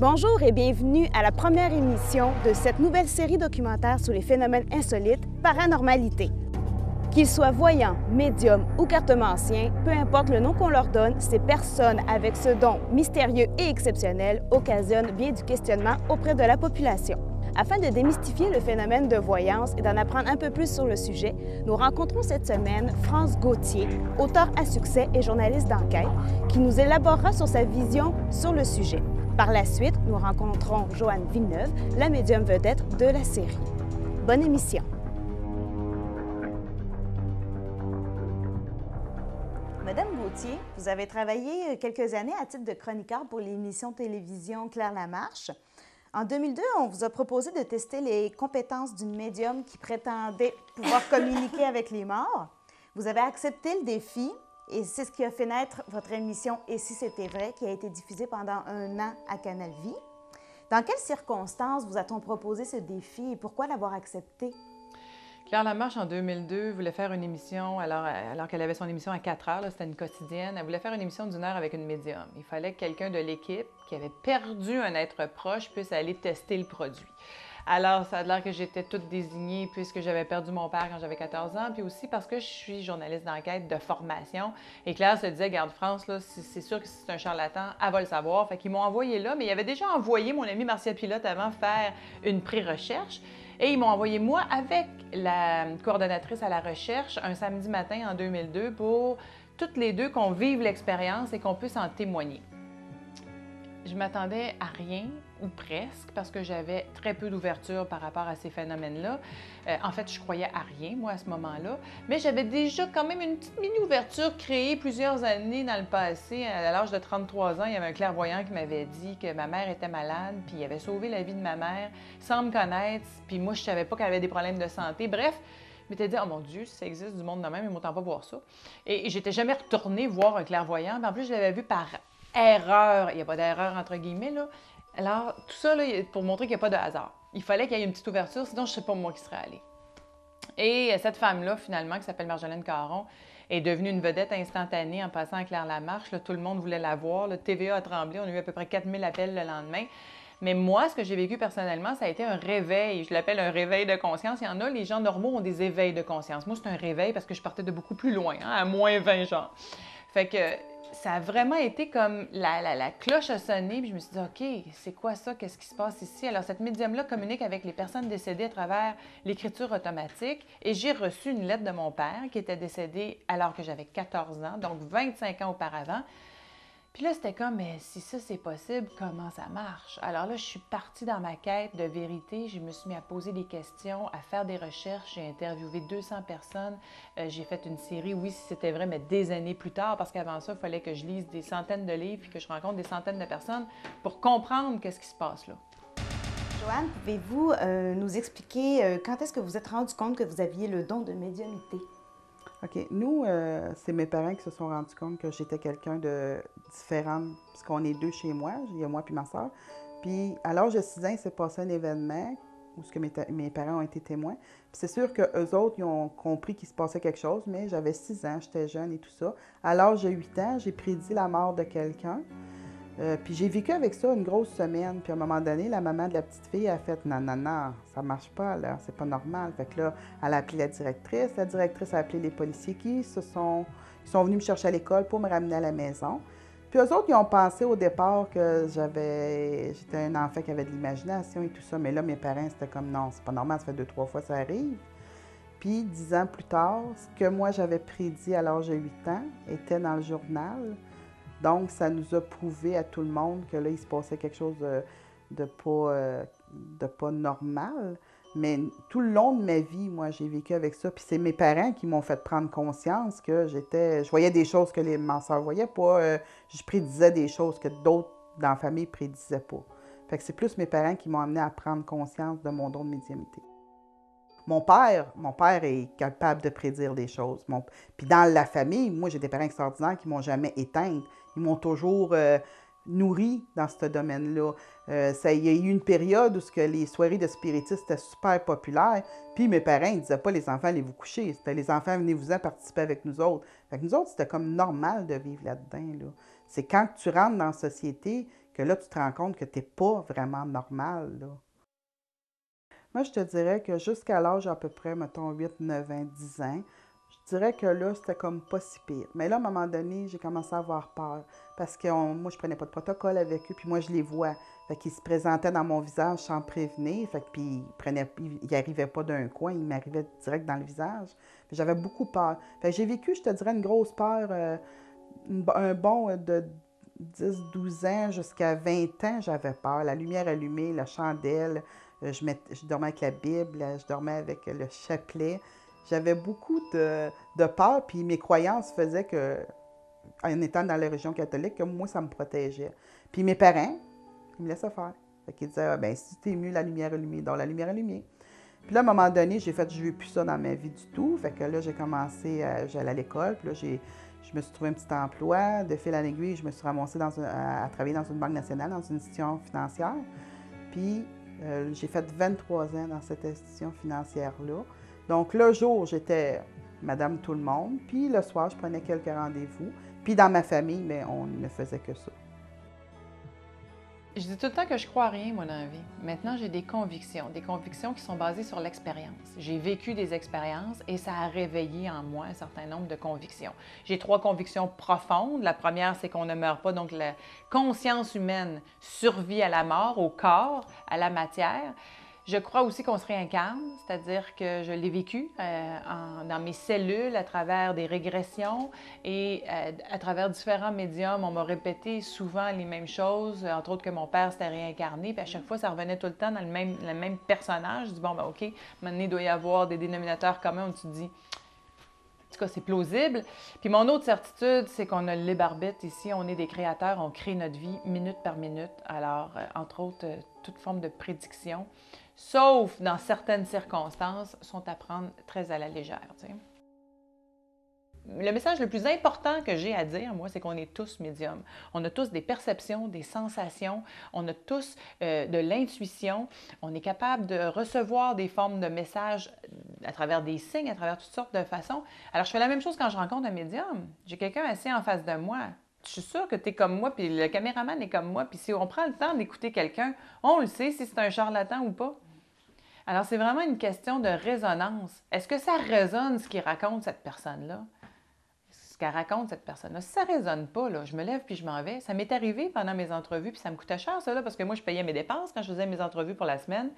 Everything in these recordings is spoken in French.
Bonjour et bienvenue à la première émission de cette nouvelle série documentaire sur les phénomènes insolites, paranormalité. Qu'ils soient voyants, médiums ou cartomanciens, peu importe le nom qu'on leur donne, ces personnes avec ce don mystérieux et exceptionnel occasionnent bien du questionnement auprès de la population. Afin de démystifier le phénomène de voyance et d'en apprendre un peu plus sur le sujet, nous rencontrons cette semaine France Gauthier, auteur à succès et journaliste d'enquête, qui nous élaborera sur sa vision sur le sujet. Par la suite, nous rencontrons Joanne Villeneuve, la médium vedette de la série. Bonne émission! Madame Gauthier, vous avez travaillé quelques années à titre de chroniqueur pour l'émission de télévision Claire Lamarche. En 2002, on vous a proposé de tester les compétences d'une médium qui prétendait pouvoir communiquer avec les morts. Vous avez accepté le défi et c'est ce qui a fait naître votre émission « Et si c'était vrai » qui a été diffusée pendant 1 an à Canal Vie. Dans quelles circonstances vous a-t-on proposé ce défi et pourquoi l'avoir accepté? Claire Lamarche, en 2002, voulait faire une émission, alors qu'elle avait son émission à 4 heures, c'était une quotidienne, elle voulait faire une émission d'1 heure avec une médium. Il fallait que quelqu'un de l'équipe qui avait perdu un être proche puisse aller tester le produit. Alors, ça a l'air que j'étais toute désignée puisque j'avais perdu mon père quand j'avais 14 ans, puis aussi parce que je suis journaliste d'enquête de formation. Et Claire se disait, Garde France, là, c'est sûr que si c'est un charlatan, elle va le savoir. Fait qu'ils m'ont envoyé là, mais il avait déjà envoyé mon ami Martial Pilote avant faire une pré-recherche. Et ils m'ont envoyé moi avec la coordonnatrice à la recherche un samedi matin en 2002 pour toutes les deux qu'on vive l'expérience et qu'on puisse en témoigner. Je m'attendais à rien, ou presque, parce que j'avais très peu d'ouverture par rapport à ces phénomènes-là. En fait, je croyais à rien, moi, à ce moment-là. Mais j'avais déjà quand même une petite mini-ouverture créée plusieurs années dans le passé. À l'âge de 33 ans, il y avait un clairvoyant qui m'avait dit que ma mère était malade, puis il avait sauvé la vie de ma mère sans me connaître, puis moi, je savais pas qu'elle avait des problèmes de santé. Bref, je m'étais dit, oh mon Dieu, si ça existe du monde de même, ils m'ont pas voir ça. Et j'étais jamais retournée voir un clairvoyant. Mais en plus, je l'avais vu par erreur. Il n'y a pas d'erreur entre guillemets, là. Alors, tout ça, là, pour montrer qu'il n'y a pas de hasard. Il fallait qu'il y ait une petite ouverture, sinon je ne sais pas moi qui serais allée. Et cette femme-là, finalement, qui s'appelle Marjolaine Caron, est devenue une vedette instantanée en passant à Claire Lamarche. Là, tout le monde voulait la voir. Le TVA a tremblé. On a eu à peu près 4000 appels le lendemain. Mais moi, ce que j'ai vécu personnellement, ça a été un réveil. Je l'appelle un réveil de conscience. Il y en a, les gens normaux ont des éveils de conscience. Moi, c'est un réveil parce que je partais de beaucoup plus loin, hein, à moins 20 genre. Fait que ça a vraiment été comme la cloche a sonné, puis je me suis dit, OK, c'est quoi ça? Qu'est-ce qui se passe ici? Alors, cette médium-là communique avec les personnes décédées à travers l'écriture automatique. Et j'ai reçu une lettre de mon père qui était décédé alors que j'avais 14 ans, donc 25 ans auparavant. Puis là, c'était comme, mais si ça, c'est possible, comment ça marche? Alors là, je suis partie dans ma quête de vérité. Je me suis mis à poser des questions, à faire des recherches. J'ai interviewé 200 personnes. J'ai fait une série, oui, si c'était vrai, mais des années plus tard, parce qu'avant ça, il fallait que je lise des centaines de livres puis que je rencontre des centaines de personnes pour comprendre qu'est-ce qui se passe là. Joanne, pouvez-vous nous expliquer quand est-ce que vous êtes rendu compte que vous aviez le don de médiumnité? OK. Nous, c'est mes parents qui se sont rendus compte que j'étais quelqu'un de différent, parce qu'on est 2 chez moi, il y a moi puis ma soeur. Puis, à l'âge de 6 ans, il s'est passé un événement où mes parents ont été témoins. Puis c'est sûr qu'eux autres, ils ont compris qu'il se passait quelque chose, mais j'avais 6 ans, j'étais jeune et tout ça. À l'âge de 8 ans, j'ai prédit la mort de quelqu'un. Puis j'ai vécu avec ça une grosse semaine. Puis à un moment donné, la maman de la petite fille a fait « Non, non, non, ça marche pas, là, c'est pas normal. » Fait que là, elle a appelé la directrice. La directrice a appelé les policiers ils sont venus me chercher à l'école pour me ramener à la maison. Puis eux autres, ils ont pensé au départ que j'étais un enfant qui avait de l'imagination et tout ça. Mais là, mes parents, c'était comme « Non, c'est pas normal, ça fait 2-3 fois ça arrive. » Puis 10 ans plus tard, ce que moi j'avais prédit à l'âge de 8 ans était dans le journal. Donc, ça nous a prouvé à tout le monde que là, il se passait quelque chose de pas normal. Mais tout le long de ma vie, moi, j'ai vécu avec ça. Puis c'est mes parents qui m'ont fait prendre conscience que je voyais des choses que ma soeur ne voyait pas. Je prédisais des choses que d'autres dans la famille ne prédisaient pas. Fait que c'est plus mes parents qui m'ont amené à prendre conscience de mon don de médiumnité. Mon père est capable de prédire des choses. Puis dans la famille, moi, j'ai des parents extraordinaires qui ne m'ont jamais éteinte. Ils m'ont toujours nourri dans ce domaine-là. Il y a eu une période où les soirées de spiritistes étaient super populaires. Puis mes parents, ils ne disaient pas « les enfants, allez vous coucher ». C'était « les enfants, venez-vous-en participer avec nous autres ». Fait que nous autres, c'était comme normal de vivre là-dedans. Là. C'est quand tu rentres dans la société que là, tu te rends compte que tu n'es pas vraiment normal, là. Moi, je te dirais que jusqu'à l'âge à peu près, mettons, 8, 9 ans, 10 ans, je dirais que là, c'était comme pas si pire. Mais là, à un moment donné, j'ai commencé à avoir peur parce que moi, je prenais pas de protocole avec eux, puis moi, je les vois. Fait qu'ils se présentaient dans mon visage sans prévenir, fait que puis ils arrivaient pas d'un coin, ils m'arrivaient direct dans le visage. Puis j'avais beaucoup peur. Fait que j'ai vécu, je te dirais, une grosse peur, un bon de 10, 12 ans jusqu'à 20 ans, j'avais peur. La lumière allumée, la chandelle, je dormais avec la Bible, je dormais avec le chapelet. J'avais beaucoup de peur, puis mes croyances faisaient que, en étant dans la religion catholique, que moi, ça me protégeait. Puis mes parents, ils me laissaient faire. Fait qu'ils disaient, ah, ben si t'es mieux la lumière allumée, donc la lumière allumée. Puis là, à un moment donné, j'ai fait, je veux plus ça dans ma vie du tout. Fait que là, j'ai commencé, j'allais à l'école, puis là, je me suis trouvé un petit emploi. De fil en aiguille, je me suis ramassée à travailler dans une banque nationale, dans une institution financière. Puis, j'ai fait 23 ans dans cette institution financière-là. Donc, le jour, j'étais Madame Tout-le-Monde. Puis, le soir, je prenais quelques rendez-vous. Puis, dans ma famille, bien, on ne faisait que ça. Je dis tout le temps que je crois à rien, moi, dans la vie. Maintenant, j'ai des convictions qui sont basées sur l'expérience. J'ai vécu des expériences et ça a réveillé en moi un certain nombre de convictions. J'ai 3 convictions profondes. La première, c'est qu'on ne meurt pas, donc la conscience humaine survit à la mort, au corps, à la matière. Je crois aussi qu'on se réincarne, c'est-à-dire que je l'ai vécu dans mes cellules à travers des régressions et à travers différents médiums. On m'a répété souvent les mêmes choses, entre autres que mon père s'était réincarné, puis à chaque fois, ça revenait tout le temps dans le même personnage. Je dis, bon, ben OK, maintenant, il doit y avoir des dénominateurs communs où tu te dis, en tout cas, c'est plausible. Puis mon autre certitude, c'est qu'on a le libre arbitre ici, on est des créateurs, on crée notre vie minute par minute. Alors, entre autres, toute forme de prédiction, sauf dans certaines circonstances, sont à prendre très à la légère. Tu sais. Le message le plus important que j'ai à dire, moi, c'est qu'on est tous médiums. On a tous des perceptions, des sensations, on a tous de l'intuition. On est capable de recevoir des formes de messages à travers des signes, à travers toutes sortes de façons. Alors, je fais la même chose quand je rencontre un médium. J'ai quelqu'un assis en face de moi. Je suis sûre que tu es comme moi, puis le caméraman est comme moi. Puis si on prend le temps d'écouter quelqu'un, on le sait si c'est un charlatan ou pas. Alors, c'est vraiment une question de résonance. Est-ce que ça résonne ce qu'il raconte, cette personne-là? Ce qu'elle raconte, cette personne-là? Si ça ne résonne pas, là, je me lève puis je m'en vais. Ça m'est arrivé pendant mes entrevues, puis ça me coûtait cher, ça, là, parce que moi, je payais mes dépenses quand je faisais mes entrevues pour la semaine.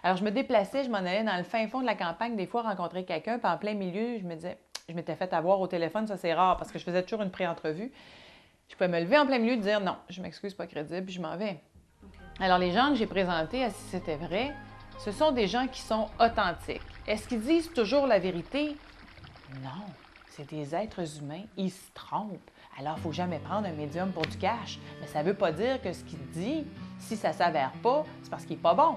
Alors, je me déplaçais, je m'en allais dans le fin fond de la campagne, des fois rencontrer quelqu'un, puis en plein milieu, je me disais, je m'étais fait avoir au téléphone, ça c'est rare, parce que je faisais toujours une pré-entrevue. Je pouvais me lever en plein milieu et dire, non, je m'excuse, pas crédible, puis je m'en vais. Okay. Alors, les gens que j'ai présentés, si c'était vrai, ce sont des gens qui sont authentiques. Est-ce qu'ils disent toujours la vérité? Non, c'est des êtres humains, ils se trompent. Alors, il ne faut jamais prendre un médium pour du cash. Mais ça ne veut pas dire que ce qu'il dit, si ça ne s'avère pas, c'est parce qu'il n'est pas bon.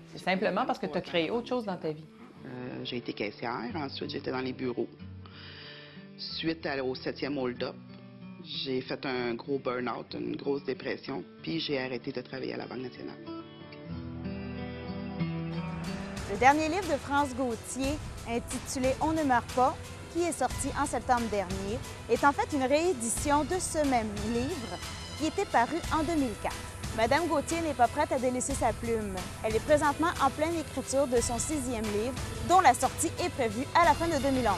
C'est simplement parce que tu as créé autre chose dans ta vie. J'ai été caissière, ensuite j'étais dans les bureaux. Suite au 7e hold-up, j'ai fait un gros burn-out, une grosse dépression, puis j'ai arrêté de travailler à la Banque nationale. Le dernier livre de France Gauthier, intitulé « On ne meurt pas », qui est sorti en septembre dernier, est en fait une réédition de ce même livre qui était paru en 2004. Madame Gauthier n'est pas prête à délaisser sa plume. Elle est présentement en pleine écriture de son 6e livre, dont la sortie est prévue à la fin de 2011.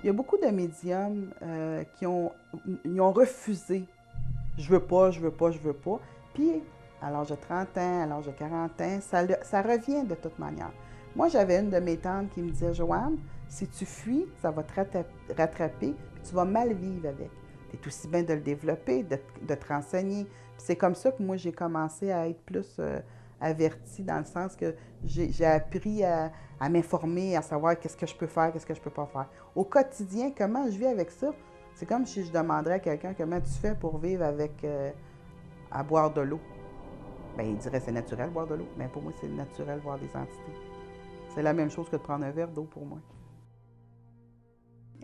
Il y a beaucoup de médiums qui ont refusé. Je veux pas, je veux pas, je veux pas. Puis, à l'âge de 30 ans, à l'âge de 40 ans, ça revient de toute manière. Moi, j'avais une de mes tantes qui me disait, Joanne, si tu fuis, ça va te rattraper, puis tu vas mal vivre avec. Tu es aussi bien de le développer, de te renseigner. C'est comme ça que moi, j'ai commencé à être plus avertie dans le sens que j'ai appris à m'informer, à savoir qu'est-ce que je peux faire, qu'est-ce que je peux pas faire. Au quotidien, comment je vis avec ça? C'est comme si je demanderais à quelqu'un comment tu fais pour vivre avec à boire de l'eau. Bien, il dirait c'est naturel boire de l'eau, mais pour moi, c'est naturel voir des entités. C'est la même chose que de prendre un verre d'eau pour moi.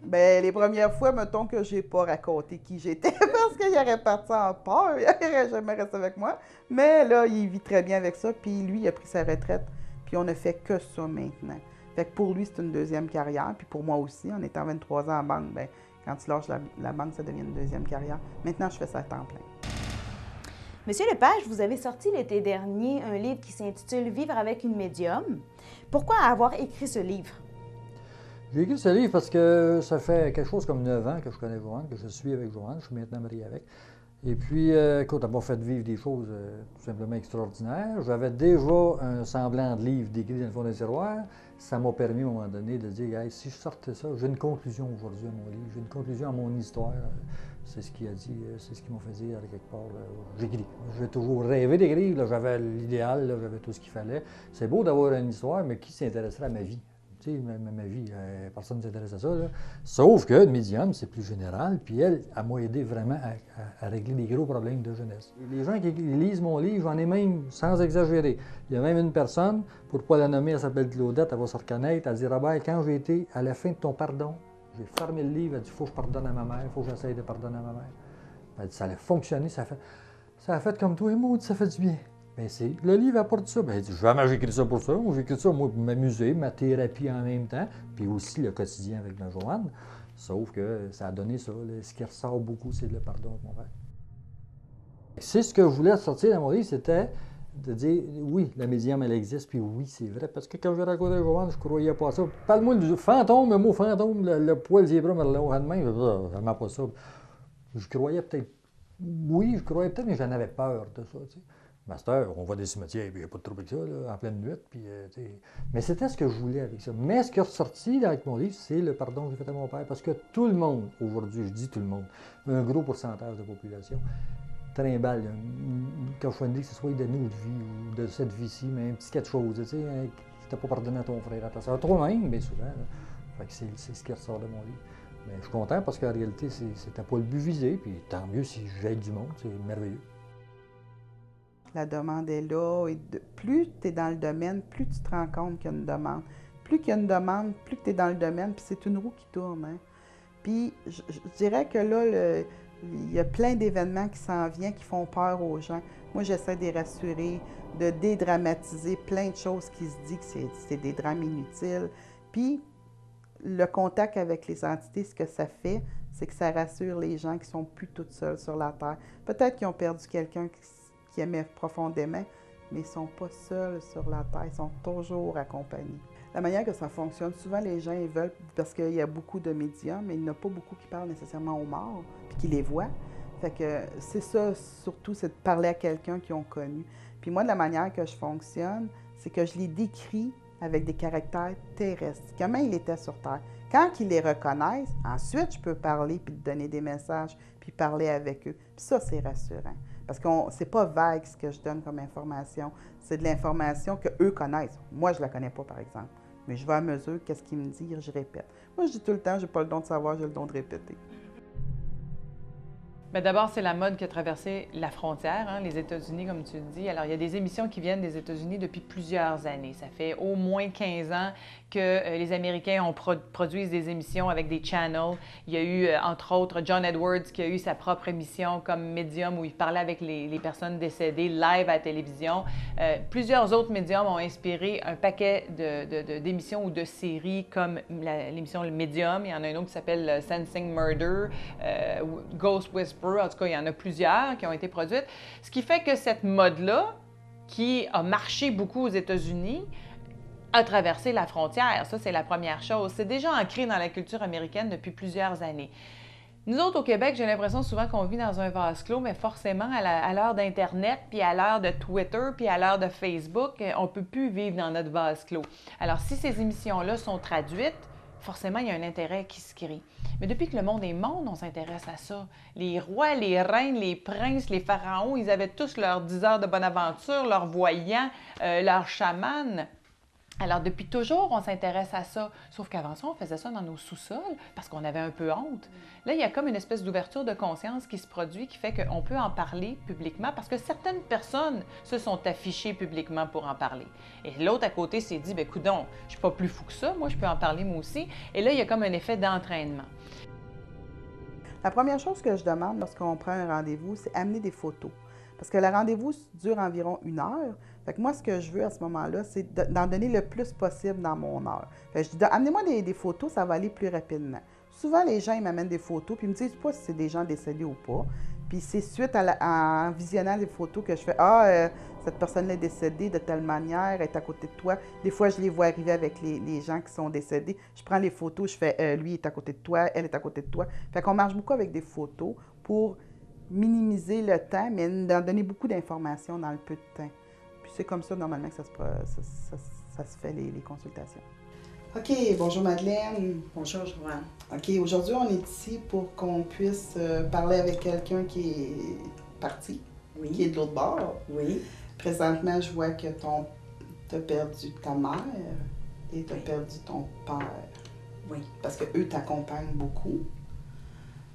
Bien, les premières fois, mettons que j'ai pas raconté qui j'étais parce qu'il aurait parti en peur, il n'aurait jamais resté avec moi. Mais là, il vit très bien avec ça, puis lui, il a pris sa retraite, puis on ne fait que ça maintenant. Fait que pour lui, c'est une deuxième carrière, puis pour moi aussi, en étant 23 ans en banque, bien, quand tu lâches la banque, ça devient une deuxième carrière. Maintenant, je fais ça à temps plein. Monsieur Lepage, vous avez sorti l'été dernier un livre qui s'intitule « Vivre avec une médium ». Pourquoi avoir écrit ce livre? J'ai écrit ce livre parce que ça fait quelque chose comme 9 ans que je connais Joanne, que je suis avec Joanne, je suis maintenant marié avec. Et puis, écoute, elle m'a fait vivre des choses tout simplement extraordinaires. J'avais déjà un semblant de livre décrit dans le fond d'un tiroir. Ça m'a permis à un moment donné de dire, hey, si je sortais ça, j'ai une conclusion aujourd'hui à mon livre, j'ai une conclusion à mon histoire. C'est ce qu'il a dit, c'est ce qu'il m'a fait dire quelque part. J'écris. J'ai toujours rêvé d'écrire, j'avais l'idéal, j'avais tout ce qu'il fallait. C'est beau d'avoir une histoire, mais qui s'intéresserait à ma vie? Tu sais, ma vie, personne ne s'intéresse à ça. Là. Sauf que le médium, c'est plus général, puis elle m'a aidé vraiment à régler des gros problèmes de jeunesse. Les gens qui lisent mon livre, j'en ai même, sans exagérer. Il y a même une personne, pour ne pas la nommer, elle s'appelle Claudette, elle va se reconnaître, elle dit « Robert, quand j'ai été à la fin de ton pardon, j'ai fermé le livre, elle dit « Faut que je pardonne à ma mère, il faut que j'essaye de pardonner à ma mère. » Elle dit « Ça a fonctionné, ça a fait comme toi et moi, ça fait du bien. » Bien, le livre apporte ça. Bien, jamais j'ai écrit ça pour ça. J'ai écrit ça, moi, pour m'amuser, ma thérapie en même temps, puis aussi le quotidien avec ma Joanne. Sauf que ça a donné ça. Ce qui ressort beaucoup, c'est le pardon de mon père. C'est ce que je voulais sortir dans mon livre, c'était de dire, oui, la médium, elle existe, puis oui, c'est vrai. Parce que quand j'ai rencontré Joanne, je ne croyais pas à ça. Parle-moi du fantôme, le mot fantôme, le poil zébra, merlot, à demain, je ne pas ça. Je croyais peut-être, oui, je croyais peut-être, mais j'en avais peur de ça, tu sais. Master, on voit des cimetières, il n'y a pas de trouble avec ça, là, en pleine nuit. Puis, mais c'était ce que je voulais avec ça. Mais ce qui est ressorti avec mon livre, c'est le pardon que j'ai fait à mon père. Parce que tout le monde, aujourd'hui, je dis tout le monde, un gros pourcentage de la population, trimballe quand je dis que ce soit de nos vies ou de cette vie-ci, mais un petit quelque chose, tu sais, hein, qui t'a pas pardonné à ton frère, à ta soeur, toi-même, bien souvent. Là. Fait que c'est ce qui ressort de mon livre. Mais je suis content parce qu'en réalité, c'était pas le but visé, puis tant mieux si j'aide du monde, c'est merveilleux. La demande est là. Et plus tu es dans le domaine, plus tu te rends compte qu'il y a une demande. Plus qu'il y a une demande, plus tu es dans le domaine, puis c'est une roue qui tourne. Hein. Puis je dirais que là, il y a plein d'événements qui s'en viennent, qui font peur aux gens. Moi, j'essaie de les rassurer, de dédramatiser plein de choses qui se disent que c'est des drames inutiles. Puis le contact avec les entités, ce que ça fait, c'est que ça rassure les gens qui sont plus toutes seules sur la Terre. Peut-être qu'ils ont perdu quelqu'un qui aimaient profondément, mais ils ne sont pas seuls sur la Terre, ils sont toujours accompagnés. La manière que ça fonctionne, souvent les gens ils veulent, parce qu'il y a beaucoup de médiums, mais il n'y en a pas beaucoup qui parlent nécessairement aux morts, puis qui les voient. Fait que c'est ça, surtout, c'est de parler à quelqu'un qu'ils ont connu. Puis moi, de la manière que je fonctionne, c'est que je les décris avec des caractères terrestres. Comment ils étaient sur Terre. Quand ils les reconnaissent, ensuite, je peux parler, puis donner des messages, puis parler avec eux. Puis ça, c'est rassurant. Parce que c'est pas vague ce que je donne comme information. C'est de l'information qu'eux connaissent. Moi, je la connais pas, par exemple. Mais je vais à mesure, qu'est-ce qu'ils me disent, je répète. Moi, je dis tout le temps, j'ai pas le don de savoir, j'ai le don de répéter. Bien, d'abord, c'est la mode qui a traversé la frontière, hein, les États-Unis, comme tu le dis. Alors, il y a des émissions qui viennent des États-Unis depuis plusieurs années. Ça fait au moins 15 ans que les Américains produisent des émissions avec des channels. Il y a eu, entre autres, John Edwards qui a eu sa propre émission comme médium où il parlait avec les personnes décédées live à la télévision. Plusieurs autres médiums ont inspiré un paquet d'émissions ou de séries comme l'émission Le Médium. Il y en a une autre qui s'appelle Sensing Murder, Ghost Whisperer. En tout cas, il y en a plusieurs qui ont été produites. Ce qui fait que cette mode-là, qui a marché beaucoup aux États-Unis, a traversé la frontière. Ça, c'est la première chose. C'est déjà ancré dans la culture américaine depuis plusieurs années. Nous autres, au Québec, j'ai l'impression souvent qu'on vit dans un vase clos, mais forcément, à l'heure d'Internet, puis à l'heure de Twitter, puis à l'heure de Facebook, on ne peut plus vivre dans notre vase clos. Alors, si ces émissions-là sont traduites, forcément, il y a un intérêt qui se crée. Mais depuis que le monde est monde, on s'intéresse à ça. Les rois, les reines, les princes, les pharaons, ils avaient tous leurs 10 heures de bonne aventure, leurs voyants, leurs chamans. Alors, depuis toujours, on s'intéresse à ça. Sauf qu'avant ça, on faisait ça dans nos sous-sols parce qu'on avait un peu honte. Là, il y a comme une espèce d'ouverture de conscience qui se produit, qui fait qu'on peut en parler publiquement parce que certaines personnes se sont affichées publiquement pour en parler. Et l'autre à côté s'est dit, bien, coudonc, je ne suis pas plus fou que ça, moi, je peux en parler moi aussi. Et là, il y a comme un effet d'entraînement. La première chose que je demande lorsqu'on prend un rendez-vous, c'est amener des photos. Parce que le rendez-vous dure environ 1 heure. Fait que moi, ce que je veux à ce moment-là, c'est d'en donner le plus possible dans mon heure. Fait que je dis, amenez-moi des photos, ça va aller plus rapidement. Souvent, les gens, ils m'amènent des photos, puis ils me disent pas si c'est des gens décédés ou pas. Puis c'est suite en visionnant les photos que je fais, cette personne-là est décédée de telle manière, elle est à côté de toi. Des fois, je les vois arriver avec les gens qui sont décédés. Je prends les photos, je fais, lui est à côté de toi, elle est à côté de toi. Fait qu'on marche beaucoup avec des photos pour minimiser le temps, mais d'en donner beaucoup d'informations dans le peu de temps. Puis c'est comme ça, normalement, que ça se fait, les consultations. OK, bonjour Madeleine. Bonjour Joanne. OK, aujourd'hui, on est ici pour qu'on puisse parler avec quelqu'un qui est parti, Oui. qui est de l'autre bord. Oui. Présentement, je vois que tu as perdu ta mère et tu as perdu ton père. Oui. Parce qu'eux t'accompagnent beaucoup.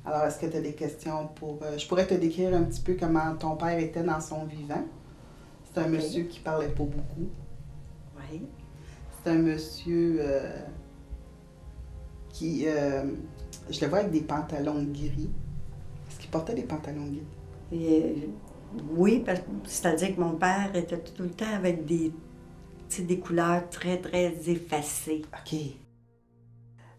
Alors, est-ce que tu as des questions pour... je pourrais te décrire un petit peu comment ton père était dans son vivant. C'est un monsieur qui parlait pas beaucoup. Oui. C'est un monsieur qui... je le vois avec des pantalons gris. Est-ce qu'il portait des pantalons gris? Oui, c'est-à-dire que mon père était tout le temps avec des couleurs très, très effacées. OK.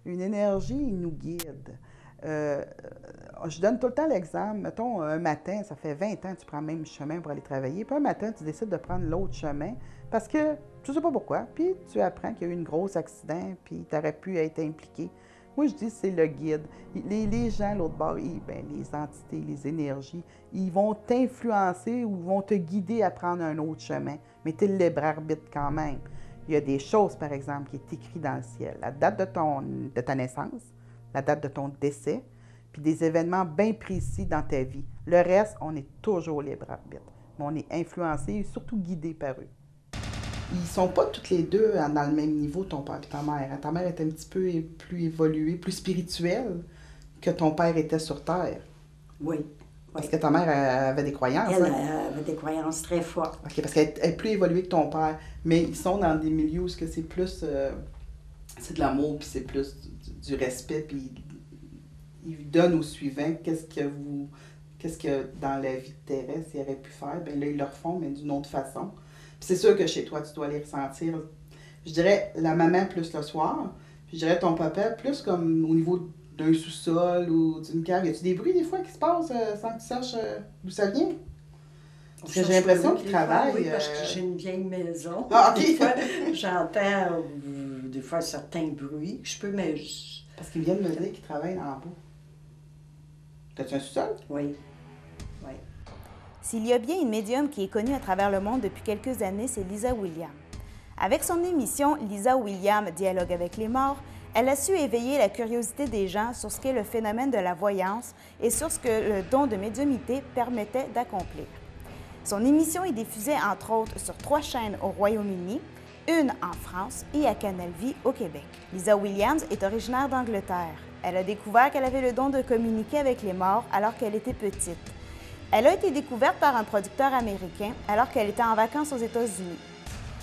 Une énergie, il nous guide. Je donne tout le temps l'exemple. Mettons, un matin, ça fait 20 ans que tu prends le même chemin pour aller travailler. Puis un matin, tu décides de prendre l'autre chemin parce que tu ne sais pas pourquoi. Puis tu apprends qu'il y a eu un gros accident, puis tu aurais pu être impliqué. Moi, je dis c'est le guide. Les gens, l'autre bord, les entités, les énergies, ils vont t'influencer ou vont te guider à prendre un autre chemin. Mais tu es le libre arbitre quand même. Il y a des choses, par exemple, qui est écrit dans le ciel. La date de ta naissance, la date de ton décès, puis des événements bien précis dans ta vie. Le reste, on est toujours libre arbitre. Mais on est influencé et surtout guidé par eux. Ils sont pas toutes les deux dans le même niveau, ton père et ta mère. Ta mère est un petit peu plus évoluée, plus spirituelle que ton père était sur Terre. Oui. Parce que ta mère avait des croyances. Elle avait des croyances très fortes. OK, parce qu'elle est plus évoluée que ton père. Mais ils sont dans des milieux où c'est plus... c'est de l'amour, puis c'est plus du respect, puis ils donnent au suivant qu'est-ce que dans la vie de terrestre ils auraient pu faire. Bien là, ils le refont, mais d'une autre façon. Puis c'est sûr que chez toi, tu dois les ressentir. Je dirais la maman plus le soir, puis je dirais ton papa plus comme au niveau d'un sous-sol ou d'une cave. Y a-tu des bruits des fois qui se passent sans que tu saches d'où ça vient? Parce que j'ai l'impression qu'ils travaillent. Oui, parce que j'ai une vieille maison. Ah, OK. Des fois, j'entends des fois certains bruits. Je peux, mais... Parce qu'ils viennent me dire qu'ils travaillent dans la boue. T'as-tu un sous-sol? Oui. Oui. S'il y a bien une médium qui est connue à travers le monde depuis quelques années, c'est Lisa Williams. Avec son émission Lisa Williams, Dialogue avec les morts, elle a su éveiller la curiosité des gens sur ce qu'est le phénomène de la voyance et sur ce que le don de médiumnité permettait d'accomplir. Son émission est diffusée entre autres sur 3 chaînes au Royaume-Uni, une en France et à Canal Vie au Québec. Lisa Williams est originaire d'Angleterre. Elle a découvert qu'elle avait le don de communiquer avec les morts alors qu'elle était petite. Elle a été découverte par un producteur américain alors qu'elle était en vacances aux États-Unis.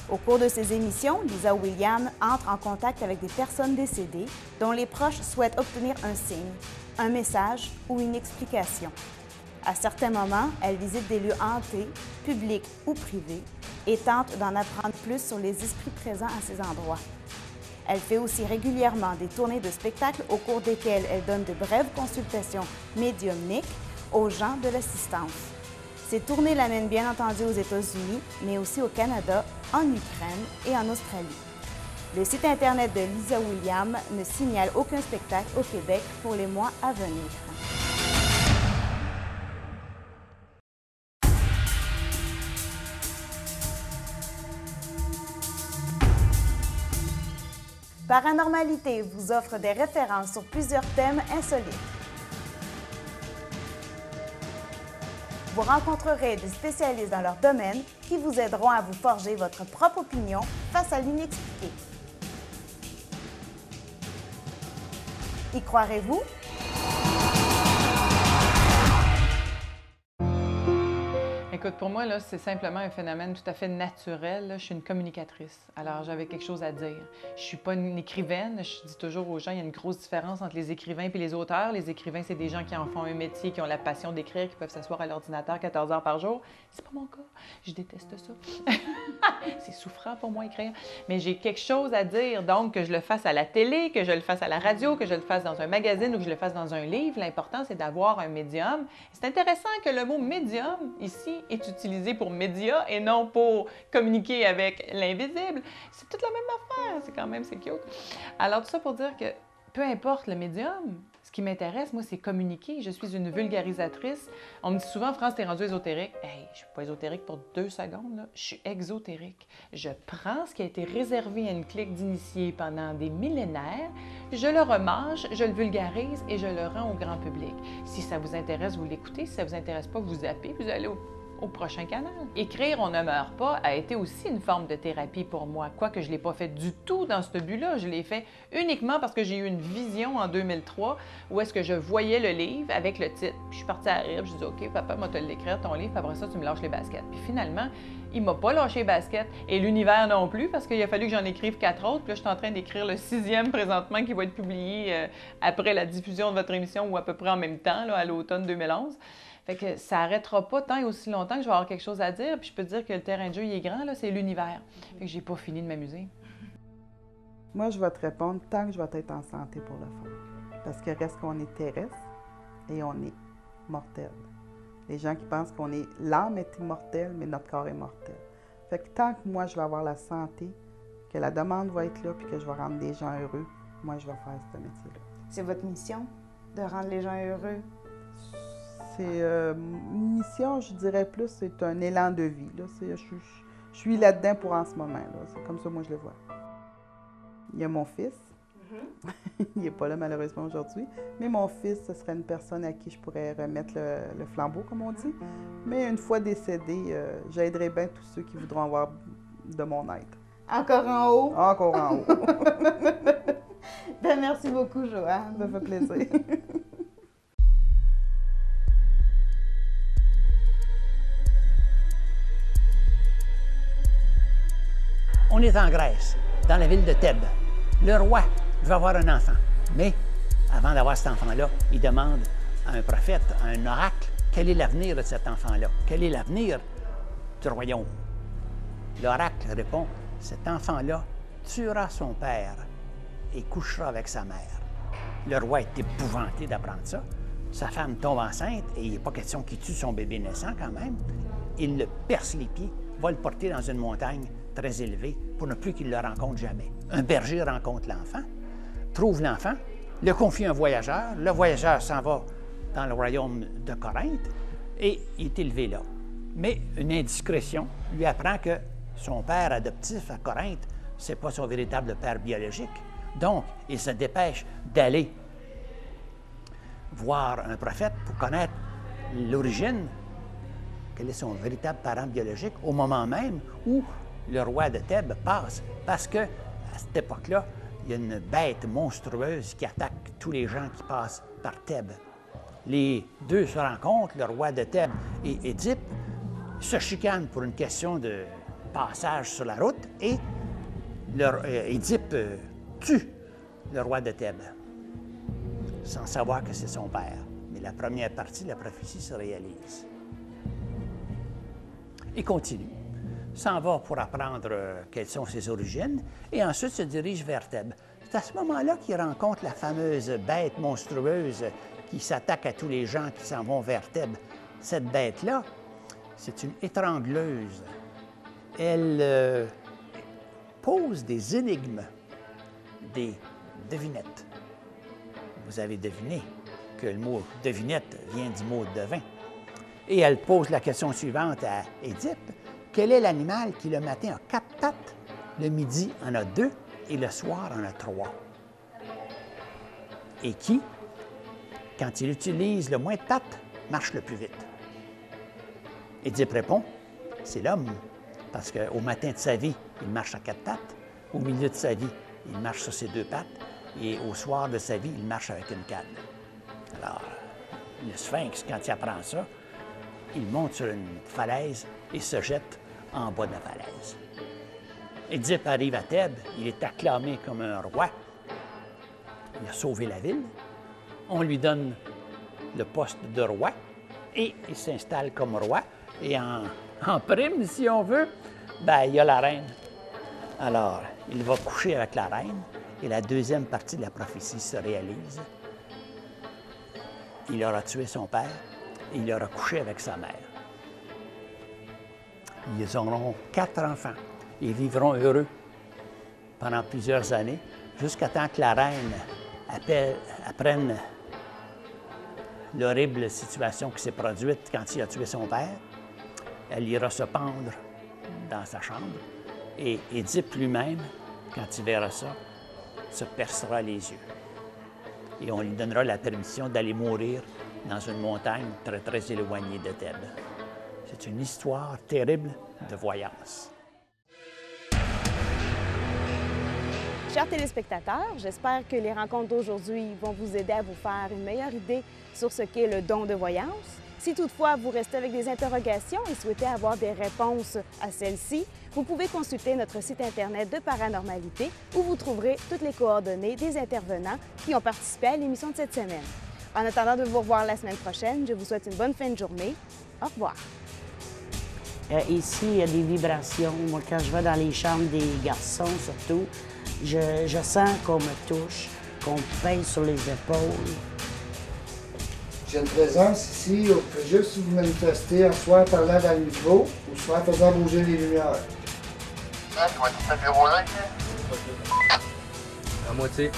Au cours de ses émissions, Lisa Williams entre en contact avec des personnes décédées dont les proches souhaitent obtenir un signe, un message ou une explication. À certains moments, elle visite des lieux hantés, publics ou privés, et tente d'en apprendre plus sur les esprits présents à ces endroits. Elle fait aussi régulièrement des tournées de spectacles au cours desquelles elle donne de brèves consultations médiumniques aux gens de l'assistance. Ces tournées l'amènent bien entendu aux États-Unis, mais aussi au Canada, en Ukraine et en Australie. Le site Internet de Lisa Williams ne signale aucun spectacle au Québec pour les mois à venir. Paranormalité vous offre des références sur plusieurs thèmes insolites. Vous rencontrerez des spécialistes dans leur domaine qui vous aideront à vous forger votre propre opinion face à l'inexpliqué. Y croirez-vous? Écoute, pour moi, là, c'est simplement un phénomène tout à fait naturel. Là. Je suis une communicatrice, alors j'avais quelque chose à dire. Je suis pas une écrivaine. Je dis toujours aux gens, il y a une grosse différence entre les écrivains et les auteurs. Les écrivains, c'est des gens qui en font un métier, qui ont la passion d'écrire, qui peuvent s'asseoir à l'ordinateur 14 heures par jour. C'est pas mon cas. Je déteste ça. C'est souffrant pour moi, écrire. Mais j'ai quelque chose à dire, donc que je le fasse à la télé, que je le fasse à la radio, que je le fasse dans un magazine ou que je le fasse dans un livre. L'important, c'est d'avoir un médium. C'est intéressant que le mot « médium », ici, est utilisé pour média et non pour communiquer avec l'invisible. C'est toute la même affaire, c'est cute. Alors tout ça pour dire que peu importe le médium, ce qui m'intéresse, moi, c'est communiquer. Je suis une vulgarisatrice. On me dit souvent, France, t'es rendue ésotérique. Hey, je suis pas ésotérique pour 2 secondes, là. Je suis exotérique. Je prends ce qui a été réservé à une clique d'initiés pendant des millénaires, je le remange, je le vulgarise et je le rends au grand public. Si ça vous intéresse, vous l'écoutez. Si ça vous intéresse pas, vous zappez, vous allez au prochain canal. Écrire On ne meurt pas a été aussi une forme de thérapie pour moi, quoique je ne l'ai pas fait du tout dans ce but-là. Je l'ai fait uniquement parce que j'ai eu une vision en 2003 où est-ce que je voyais le livre avec le titre. Puis je suis partie à rire, je dis « OK, papa, moi te l'écrire, ton livre, puis après ça, tu me lâches les baskets. » Puis finalement, il m'a pas lâché les baskets et l'univers non plus parce qu'il a fallu que j'en écrive 4 autres. Puis là, je suis en train d'écrire le 6e présentement qui va être publié après la diffusion de votre émission ou à peu près en même temps, là, à l'automne 2011. Fait que ça n'arrêtera pas tant et aussi longtemps que je vais avoir quelque chose à dire. Puis je peux te dire que le terrain de jeu, il est grand, là, c'est l'univers. Fait que j'ai pas fini de m'amuser. Moi, je vais te répondre tant que je vais être en santé pour le faire. Parce que reste qu'on est terrestre et on est mortel. Les gens qui pensent qu'on est... L'âme est immortelle, mais notre corps est mortel. Fait que tant que moi, je vais avoir la santé, que la demande va être là, puis que je vais rendre des gens heureux, moi, je vais faire ce métier-là. C'est votre mission, de rendre les gens heureux? C'est une mission, je dirais plus, c'est un élan de vie. Là. Je suis là-dedans pour en ce moment. Là. C'est comme ça, moi, je le vois. Il y a mon fils. Il n'est pas là, malheureusement, aujourd'hui. Mais mon fils, ce serait une personne à qui je pourrais remettre le flambeau, comme on dit. Mais une fois décédé, j'aiderai bien tous ceux qui voudront avoir de mon aide. Encore en haut? Encore en haut. Ben, merci beaucoup, Joanne. Ça fait plaisir. On est en Grèce, dans la ville de Thèbes. Le roi veut avoir un enfant, mais avant d'avoir cet enfant-là, il demande à un prophète, à un oracle, quel est l'avenir de cet enfant-là? Quel est l'avenir du royaume? L'oracle répond, cet enfant-là tuera son père et couchera avec sa mère. Le roi est épouvanté d'apprendre ça. Sa femme tombe enceinte et il n'est pas question qu'il tue son bébé naissant quand même. Il le perce les pieds, va le porter dans une montagne très élevée pour ne plus qu'il le rencontre jamais. Un berger rencontre l'enfant, trouve l'enfant, le confie à un voyageur. Le voyageur s'en va dans le royaume de Corinthe et il est élevé là. Mais une indiscrétion lui apprend que son père adoptif à Corinthe, ce n'est pas son véritable père biologique. Donc, il se dépêche d'aller voir un prophète pour connaître l'origine, quel est son véritable parent biologique, au moment même où le roi de Thèbes passe. Parce que, à cette époque-là, il y a une bête monstrueuse qui attaque tous les gens qui passent par Thèbes. Les deux se rencontrent, le roi de Thèbes et Édipe, se chicanent pour une question de passage sur la route et Édipe tue le roi de Thèbes, sans savoir que c'est son père. Mais la première partie de la prophétie se réalise. Il continue, s'en va pour apprendre quelles sont ses origines, et ensuite se dirige vers Thèbes. C'est à ce moment-là qu'il rencontre la fameuse bête monstrueuse qui s'attaque à tous les gens qui s'en vont vers Thèbes. Cette bête-là, c'est une étrangleuse. Elle pose des énigmes, des devinettes. Vous avez deviné que le mot « devinette » vient du mot « devin ». Et elle pose la question suivante à Édipe. Quel est l'animal qui, le matin, a 4 pattes, le midi en a 2 et le soir, on a 3. Et qui, quand il utilise le moins de pattes, marche le plus vite? Édipe répond, c'est l'homme, parce qu'au matin de sa vie, il marche à 4 pattes, au milieu de sa vie, il marche sur ses 2 pattes, et au soir de sa vie, il marche avec une canne. Alors, le sphinx, quand il apprend ça, il monte sur une falaise et se jette en bas de la falaise. Édipe arrive à Thèbes, il est acclamé comme un roi. Il a sauvé la ville. On lui donne le poste de roi et il s'installe comme roi. Et en prime, si on veut, ben, il y a la reine. Alors, il va coucher avec la reine et la deuxième partie de la prophétie se réalise. Il aura tué son père et il aura couché avec sa mère. Ils auront 4 enfants et vivront heureux pendant plusieurs années, jusqu'à temps que la reine apprenne l'horrible situation qui s'est produite quand il a tué son père. Elle ira se pendre dans sa chambre et Édipe lui-même, quand il verra ça, se percera les yeux. Et on lui donnera la permission d'aller mourir dans une montagne très, très éloignée de Thèbes. C'est une histoire terrible de voyance. Chers téléspectateurs, j'espère que les rencontres d'aujourd'hui vont vous aider à vous faire une meilleure idée sur ce qu'est le don de voyance. Si toutefois vous restez avec des interrogations et souhaitez avoir des réponses à celles-ci, vous pouvez consulter notre site Internet de Paranormalité où vous trouverez toutes les coordonnées des intervenants qui ont participé à l'émission de cette semaine. En attendant de vous revoir la semaine prochaine, je vous souhaite une bonne fin de journée. Au revoir. Ici, il y a des vibrations. Moi, quand je vais dans les chambres des garçons, surtout, je sens qu'on me touche, qu'on me pèse sur les épaules. J'ai une présence ici, on peut juste vous manifester, soit en parlant dans le micro, ou soit en faisant bouger les lumières. Ah, tu vois tout ce bureau-là ici? À moitié.